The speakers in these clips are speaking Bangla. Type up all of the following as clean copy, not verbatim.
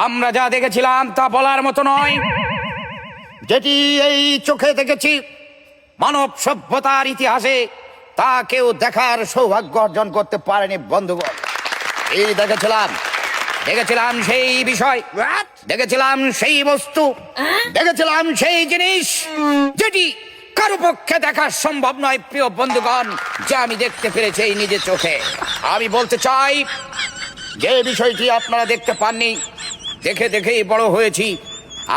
আমরা যা দেখেছিলাম তা বলার মতো নয়। যেটি এই চোখে দেখেছি মানব সভ্যতার ইতিহাসে তা কেউ দেখার সৌভাগ্য অর্জন করতে পারেনি বন্ধুগণ। এই দেখেছিলাম সেই বিষয়, দেখেছিলাম সেই বস্তু, দেখেছিলাম সেই জিনিস যেটি কারো পক্ষে দেখা সম্ভব নয় প্রিয় বন্ধুগণ, যা আমি দেখতে পেরেছি এই নিজের চোখে। আমি বলতে চাই যে বিষয়টি আপনারা দেখতে পাননি, দেখেই বড় হয়েছি,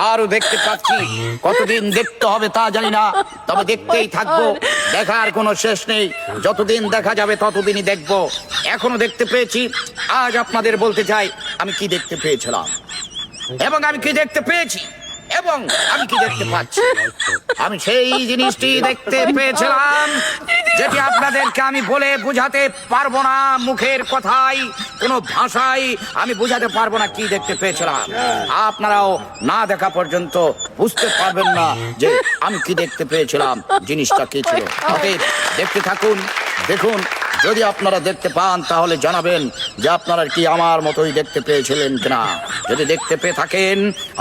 আরো দেখতে পাচ্ছি। কতদিন দেখতে হবে তা জানি না, তবে দেখতেই থাকবো। দেখার কোনো শেষ নেই, যতদিন দেখা যাবে ততদিনই দেখবো। এখনো দেখতে পেয়েছি। আজ আপনাদের বলতে চাই আমি কি দেখতে পেয়েছিলাম এবং আমি কি দেখতে পেয়েছি এবং আমি কি দেখতে পাচ্ছি। আমি সেই জিনিসটি দেখতে পেয়েছিলাম যেটি আপনাদেরকে আমি বলে বুঝাতে পারবো না, মুখের কথায় কোনো ভাষায় আমি বুঝাতে পারবো না কি দেখতে পেয়েছিলাম। আপনারাও না দেখা পর্যন্ত বুঝতে পারবেন না যে আমি কি দেখতে পেয়েছিলাম, জিনিসটা কি ছিল। অতএব দেখতে থাকুন, দেখুন। যদি আপনারা দেখতে পান তাহলে জানাবেন যে আপনারা কি আমার মতোই দেখতে পেয়েছিলেন কিনা। যদি দেখতে পেয়ে থাকেন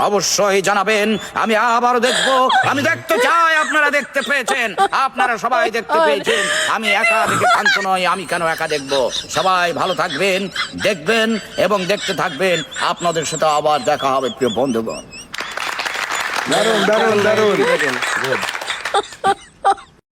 অবশ্যই জানাবেন। আমি আবারও দেখবো, আমি দেখতে চাই আপনারা দেখতে পেয়েছেন। আপনারা সবাই দেখতে পেয়েছেন, আমি একা দেখে ক্ষান্ত নয়। আমি কেন একা দেখবো? সবাই ভালো থাকবেন, দেখবেন এবং দেখতে থাকবেন। আপনাদের সাথে আবার দেখা হবে প্রিয় বন্ধুগণ। দারুণ দারুণ দারুণ।